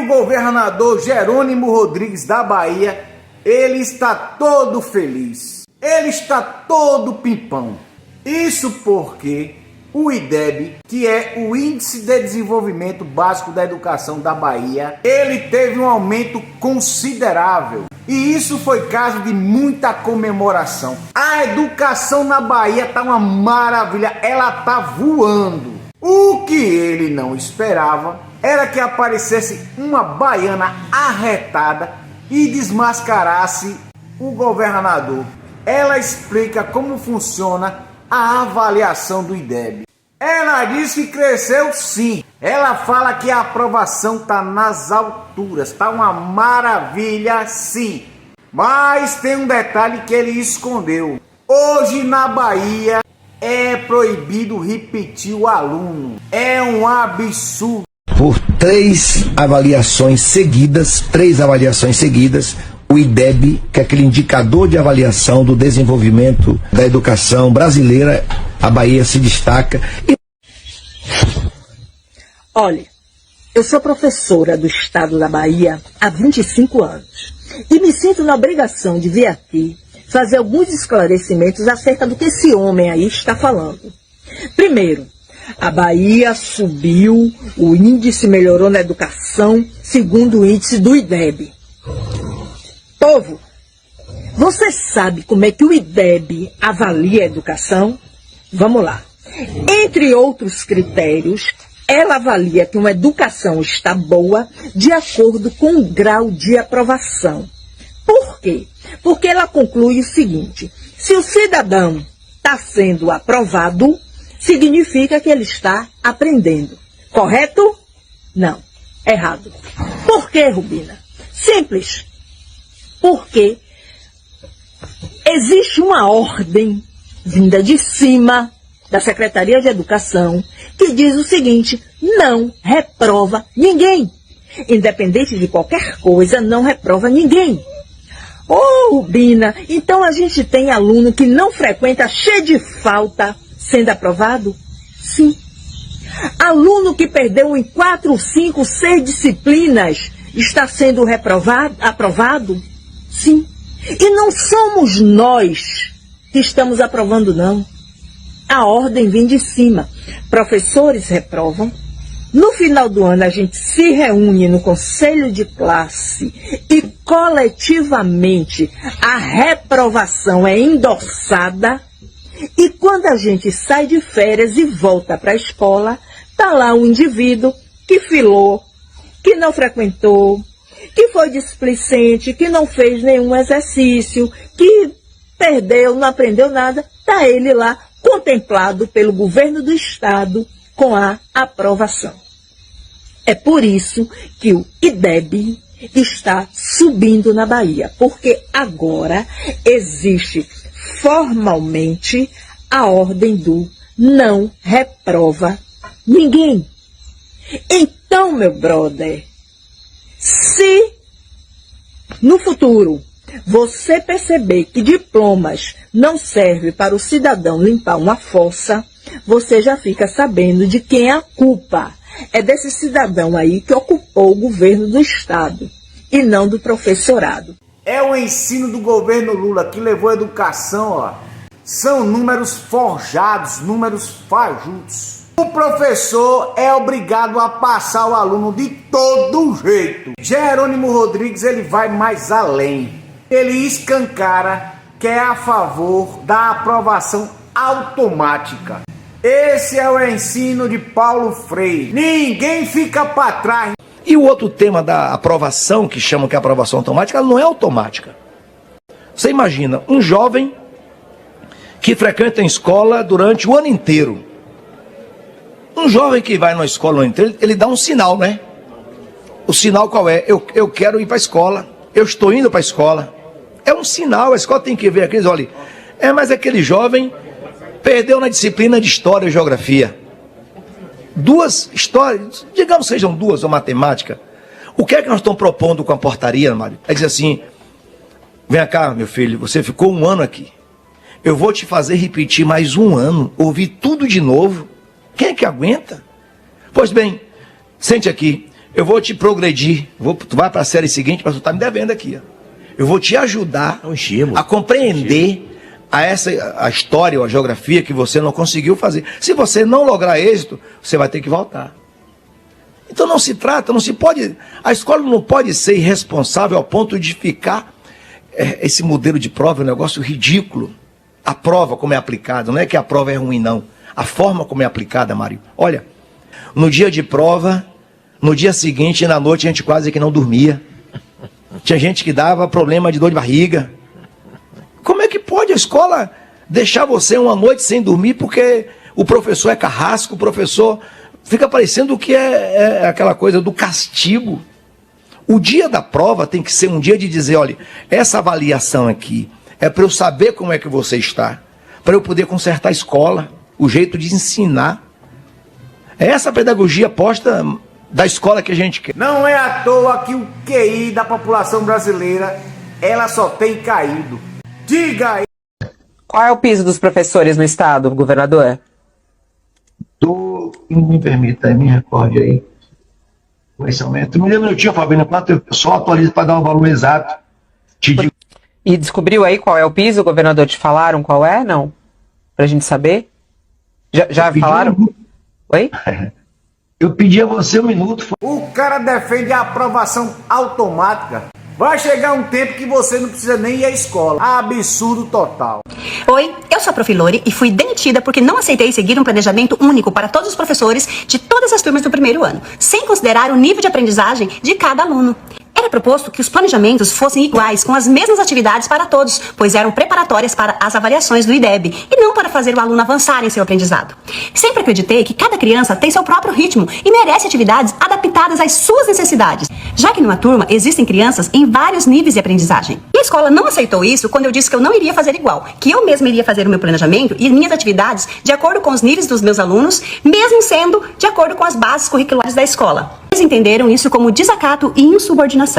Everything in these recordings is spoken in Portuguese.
governador Jerônimo Rodrigues da Bahia, ele está todo feliz, ele está todo pimpão. Isso porque o IDEB, que é o Índice de Desenvolvimento Básico da Educação da Bahia, ele teve um aumento considerável. E isso foi caso de muita comemoração. A educação na Bahia está uma maravilha, ela está voando. O que ele não esperava era que aparecesse uma baiana arretada e desmascarasse o governador. Ela explica como funciona a avaliação do IDEB. Ela diz que cresceu sim. Ela fala que a aprovação está nas alturas, está uma maravilha sim. Mas tem um detalhe que ele escondeu. Hoje na Bahia é proibido repetir o aluno. É um absurdo. Por três avaliações seguidas, o IDEB, que é aquele indicador de avaliação do desenvolvimento da educação brasileira, a Bahia se destaca. Olha, eu sou professora do estado da Bahia há 25 anos e me sinto na obrigação de vir aqui fazer alguns esclarecimentos acerca do que esse homem aí está falando. Primeiro, a Bahia subiu, o índice melhorou na educação, segundo o índice do IDEB. Povo, você sabe como é que o IDEB avalia a educação? Vamos lá. Entre outros critérios, ela avalia que uma educação está boa de acordo com o grau de aprovação. Por quê? Porque ela conclui o seguinte: se o cidadão está sendo aprovado, significa que ele está aprendendo. Correto? Não. Errado. Por quê, Rubina? Simples. Porque existe uma ordem vinda de cima da Secretaria de Educação que diz o seguinte: não reprova ninguém. Independente de qualquer coisa, não reprova ninguém. Ô, Rubina, então a gente tem aluno que não frequenta, cheio de falta, sendo aprovado? Sim. Aluno que perdeu em 4, 5, 6 disciplinas está sendo aprovado? Sim. E não somos nós que estamos aprovando, não. A ordem vem de cima. Professores reprovam. No final do ano, a gente se reúne no conselho de classe e coletivamente a reprovação é endossada. E quando a gente sai de férias e volta para a escola, está lá um indivíduo que filou, que não frequentou, que foi displicente, que não fez nenhum exercício, que perdeu, não aprendeu nada. Está ele lá contemplado pelo governo do estado com a aprovação. É por isso que o IDEB está subindo na Bahia, porque agora existe formalmente a ordem do não reprova ninguém. Então, meu brother, se no futuro você perceber que diplomas não servem para o cidadão limpar uma fossa, você já fica sabendo de quem é a culpa. É desse cidadão aí que ocupou o governo do estado e não do professorado. É o ensino do governo Lula que levou a educação, ó. São números forjados, números fajutos. O professor é obrigado a passar o aluno de todo jeito. Jerônimo Rodrigues, ele vai mais além. Ele escancara que é a favor da aprovação automática. Esse é o ensino de Paulo Freire. Ninguém fica para trás. E o outro tema da aprovação, que chamam que é aprovação automática, ela não é automática. Você imagina um jovem que frequenta a escola durante o ano inteiro. Um jovem que vai na escola o ano inteiro, ele dá um sinal, né? O sinal qual é? Eu quero ir para a escola. Eu estou indo para a escola. É um sinal, a escola tem que ver aqueles, olha, mas aquele jovem perdeu na disciplina de História e Geografia. 2 histórias, digamos sejam 2 ou matemática. O que é que nós estamos propondo com a portaria, Mário? É dizer assim: vem cá, meu filho, você ficou 1 ano aqui. Eu vou te fazer repetir mais 1 ano, ouvir tudo de novo. Quem é que aguenta? Pois bem, sente aqui, eu vou te progredir, tu vai para a série seguinte, mas tu tá me devendo aqui. Ó. Eu vou te ajudar a compreender a história ou a geografia que você não conseguiu fazer. Se você não lograr êxito, você vai ter que voltar. Então não se trata, não se pode, a escola não pode ser irresponsável ao ponto de ficar esse modelo de prova é um negócio ridículo. A prova como é aplicada, não é que a prova é ruim não, a forma como é aplicada, Mário. Olha, no dia de prova, no dia seguinte, na noite, a gente quase que não dormia. Tinha gente que dava problema de dor de barriga. Como é que pode a escola deixar você uma noite sem dormir porque o professor é carrasco, o professor fica parecendo que é aquela coisa do castigo. O dia da prova tem que ser um dia de dizer, olha, essa avaliação aqui é para eu saber como é que você está, para eu poder consertar a escola, o jeito de ensinar. É essa pedagogia posta da escola que a gente quer. Não é à toa que o QI da população brasileira, ela só tem caído. Diga aí. Qual é o piso dos professores no estado, governador? Me permita, me recorde aí. Com esse aumento. Me dê um minutinho, Fabiana, enquanto eu só atualizo para dar um valor exato. Te digo. E descobriu aí qual é o piso, governador? Te falaram qual é, não? Pra gente saber? Já falaram? Oi? Eu pedi a você um minuto. O cara defende a aprovação automática. Vai chegar um tempo que você não precisa nem ir à escola. Absurdo total. Oi, eu sou a Prof. Lore e fui demitida porque não aceitei seguir um planejamento único para todos os professores de todas as turmas do primeiro ano, sem considerar o nível de aprendizagem de cada aluno. Era proposto que os planejamentos fossem iguais, com as mesmas atividades para todos, pois eram preparatórias para as avaliações do IDEB, e não para fazer o aluno avançar em seu aprendizado. Sempre acreditei que cada criança tem seu próprio ritmo e merece atividades adaptadas às suas necessidades, já que numa turma existem crianças em vários níveis de aprendizagem. E a escola não aceitou isso quando eu disse que eu não iria fazer igual, que eu mesma iria fazer o meu planejamento e minhas atividades de acordo com os níveis dos meus alunos, mesmo sendo de acordo com as bases curriculares da escola. Eles entenderam isso como desacato e insubordinação.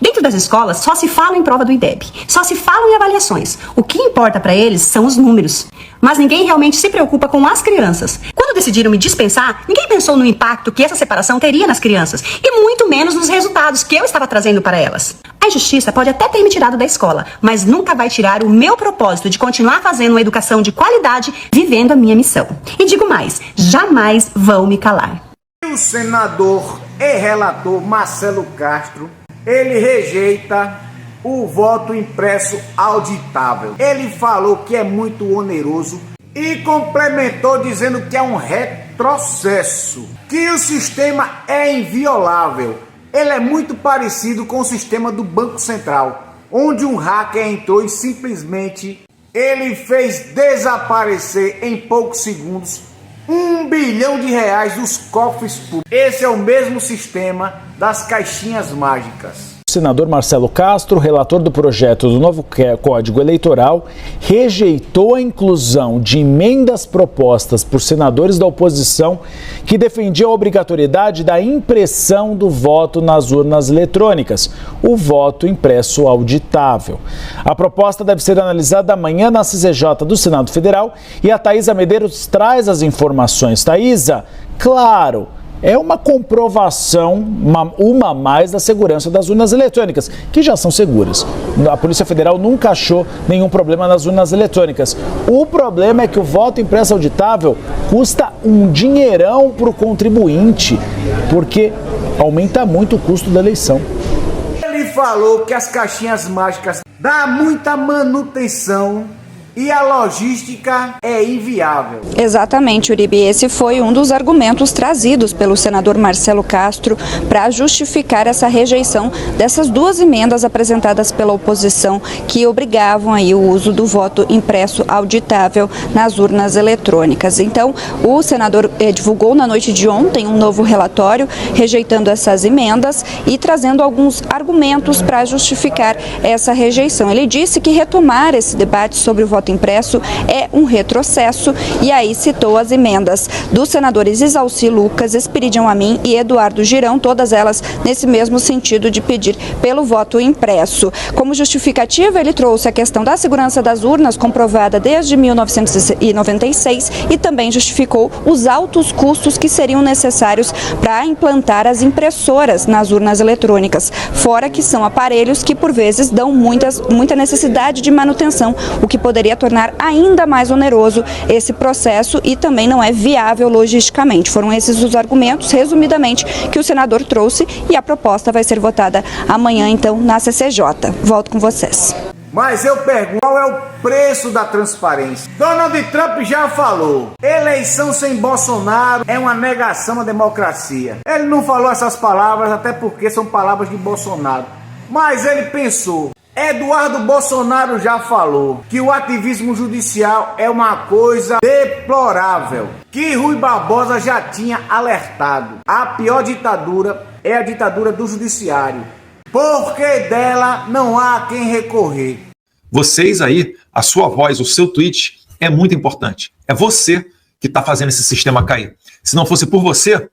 Dentro das escolas, só se fala em prova do IDEB, só se fala em avaliações. O que importa para eles são os números. Mas ninguém realmente se preocupa com as crianças. Quando decidiram me dispensar, ninguém pensou no impacto que essa separação teria nas crianças, e muito menos nos resultados que eu estava trazendo para elas. A injustiça pode até ter me tirado da escola, mas nunca vai tirar o meu propósito de continuar fazendo uma educação de qualidade, vivendo a minha missão. E digo mais, jamais vão me calar. O senador e relator Marcelo Castro, ele rejeita o voto impresso auditável. Ele falou que é muito oneroso e complementou dizendo que é um retrocesso, que o sistema é inviolável. Ele é muito parecido com o sistema do Banco Central, onde um hacker entrou e simplesmente ele fez desaparecer em poucos segundos R$1 bilhão dos cofres públicos. Esse é o mesmo sistema das caixinhas mágicas. O senador Marcelo Castro, relator do projeto do novo Código Eleitoral, rejeitou a inclusão de emendas propostas por senadores da oposição que defendiam a obrigatoriedade da impressão do voto nas urnas eletrônicas, o voto impresso auditável. A proposta deve ser analisada amanhã na CCJ do Senado Federal e a Thaisa Medeiros traz as informações. Thaisa, claro, é uma comprovação, uma a mais da segurança das urnas eletrônicas, que já são seguras. A Polícia Federal nunca achou nenhum problema nas urnas eletrônicas. O problema é que o voto impresso auditável custa um dinheirão para o contribuinte, porque aumenta muito o custo da eleição. Ele falou que as caixinhas mágicas dão muita manutenção e a logística é inviável. Exatamente, Uribe. Esse foi um dos argumentos trazidos pelo senador Marcelo Castro para justificar essa rejeição dessas duas emendas apresentadas pela oposição que obrigavam aí o uso do voto impresso auditável nas urnas eletrônicas. Então, o senador divulgou na noite de ontem um novo relatório rejeitando essas emendas e trazendo alguns argumentos para justificar essa rejeição. Ele disse que retomar esse debate sobre o voto voto impresso é um retrocesso, e aí citou as emendas dos senadores Isalci Lucas, Esperidião Amin e Eduardo Girão, todas elas nesse mesmo sentido de pedir pelo voto impresso. Como justificativa, ele trouxe a questão da segurança das urnas, comprovada desde 1996, e também justificou os altos custos que seriam necessários para implantar as impressoras nas urnas eletrônicas, fora que são aparelhos que por vezes dão muita necessidade de manutenção, o que poderia tornar ainda mais oneroso esse processo e também não é viável logisticamente. Foram esses os argumentos, resumidamente, que o senador trouxe, e a proposta vai ser votada amanhã, então, na CCJ. Volto com vocês. Mas eu pergunto, qual é o preço da transparência? Donald Trump já falou, eleição sem Bolsonaro é uma negação à democracia. Ele não falou essas palavras, até porque são palavras de Bolsonaro. Mas ele pensou. Eduardo Bolsonaro já falou que o ativismo judicial é uma coisa deplorável, que Rui Barbosa já tinha alertado. A pior ditadura é a ditadura do judiciário, porque dela não há quem recorrer. Vocês aí, a sua voz, o seu tweet é muito importante. É você que está fazendo esse sistema cair. Se não fosse por você,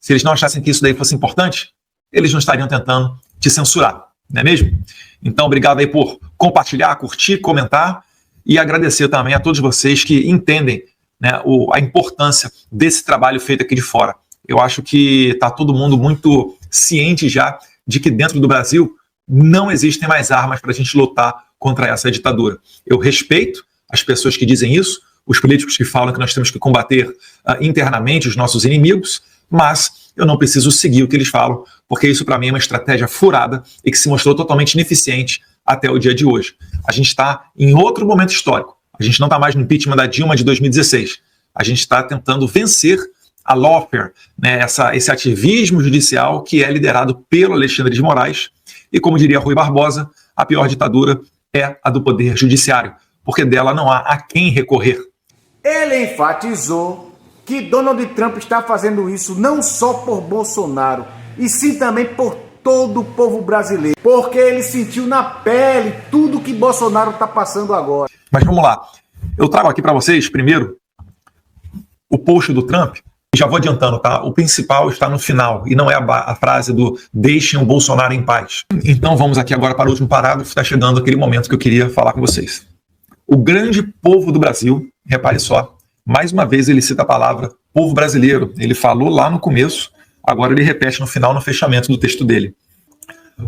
se eles não achassem que isso daí fosse importante, eles não estariam tentando te censurar, não é mesmo? Então, obrigado aí por compartilhar, curtir, comentar, e agradecer também a todos vocês que entendem, né, a importância desse trabalho feito aqui de fora. Eu acho que está todo mundo muito ciente já de que dentro do Brasil não existem mais armas para a gente lutar contra essa ditadura. Eu respeito as pessoas que dizem isso, os políticos que falam que nós temos que combater internamente os nossos inimigos, mas eu não preciso seguir o que eles falam, porque isso para mim é uma estratégia furada e que se mostrou totalmente ineficiente até o dia de hoje. A gente está em outro momento histórico. A gente não está mais no impeachment da Dilma de 2016. A gente está tentando vencer a lawfare, né, esse ativismo judicial que é liderado pelo Alexandre de Moraes. E como diria Rui Barbosa, a pior ditadura é a do poder judiciário, porque dela não há a quem recorrer. Ele enfatizou que Donald Trump está fazendo isso não só por Bolsonaro, e sim também por todo o povo brasileiro, porque ele sentiu na pele tudo que Bolsonaro está passando agora. Mas vamos lá, eu trago aqui para vocês, primeiro, o post do Trump, já vou adiantando, tá? O principal está no final, e não é a frase do deixem o Bolsonaro em paz. Então vamos aqui agora para o último parágrafo, está chegando aquele momento que eu queria falar com vocês. O grande povo do Brasil, repare só, mais uma vez ele cita a palavra povo brasileiro. Ele falou lá no começo, agora ele repete no final, no fechamento do texto dele.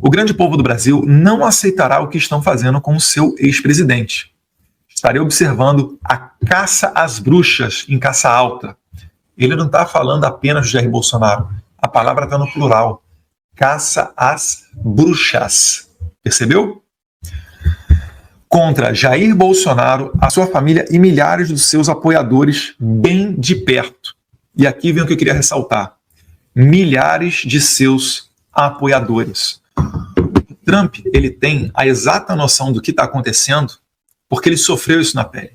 O grande povo do Brasil não aceitará o que estão fazendo com o seu ex-presidente. Estarei observando a caça às bruxas em caça alta. Ele não está falando apenas de Jair Bolsonaro. A palavra está no plural. Caça às bruxas. Percebeu? Contra Jair Bolsonaro, a sua família e milhares dos seus apoiadores bem de perto. E aqui vem o que eu queria ressaltar. Milhares de seus apoiadores. O Trump, ele tem a exata noção do que está acontecendo porque ele sofreu isso na pele.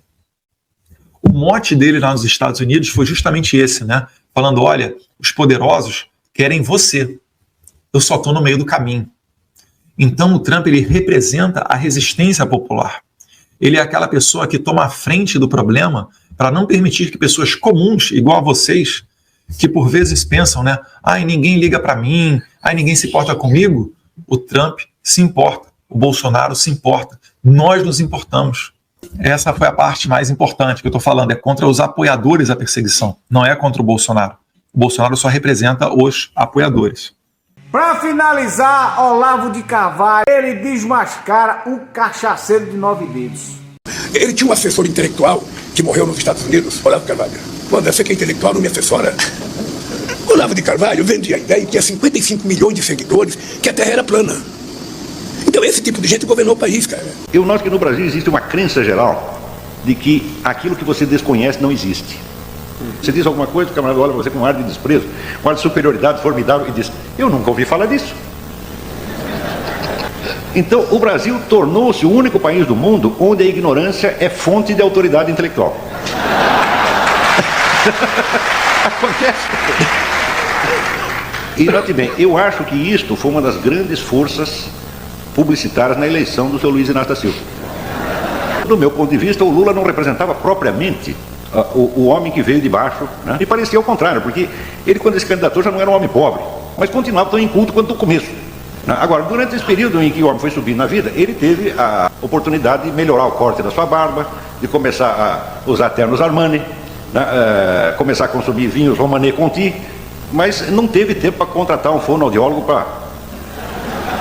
O mote dele lá nos Estados Unidos foi justamente esse, né? Falando, olha, os poderosos querem você. Eu só estou no meio do caminho. Então o Trump, ele representa a resistência popular. Ele é aquela pessoa que toma a frente do problema para não permitir que pessoas comuns, igual a vocês, que por vezes pensam, né? Ai, ninguém liga para mim, ai, ninguém se importa comigo. O Trump se importa, o Bolsonaro se importa, nós nos importamos. Essa foi a parte mais importante que eu estou falando, é contra os apoiadores a perseguição, não é contra o Bolsonaro. O Bolsonaro só representa os apoiadores. Para finalizar, Olavo de Carvalho, ele desmascara o cachaceiro de 9 dedos. Ele tinha um assessor intelectual que morreu nos Estados Unidos, Olavo de Carvalho. Quando você que é intelectual não me assessora. Olavo de Carvalho vendia a ideia que tinha 55 milhões de seguidores, que a Terra era plana. Então esse tipo de gente governou o país, cara. Eu noto que no Brasil existe uma crença geral de que aquilo que você desconhece não existe. Você diz alguma coisa, o camarada olha para você com um ar de desprezo, com um ar de superioridade formidável e diz, eu nunca ouvi falar disso. Então, o Brasil tornou-se o único país do mundo onde a ignorância é fonte de autoridade intelectual. Acontece. E note bem, eu acho que isto foi uma das grandes forças publicitárias na eleição do seu Luiz Inácio da Silva. Do meu ponto de vista, o Lula não representava propriamente o homem que veio de baixo, né? E parecia ao contrário, porque ele, quando se candidatou, já não era um homem pobre, mas continuava tão inculto quanto no começo. Agora, durante esse período em que o homem foi subindo na vida, ele teve a oportunidade de melhorar o corte da sua barba, de começar a usar ternos Armani, né? Começar a consumir vinhos Romanée Conti, mas não teve tempo para contratar um fonoaudiólogo para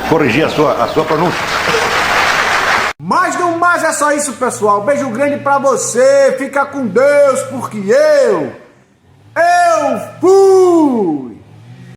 corrigir a sua pronúncia. Mas no mais é só isso, pessoal. Beijo grande pra você. Fica com Deus, porque eu fui!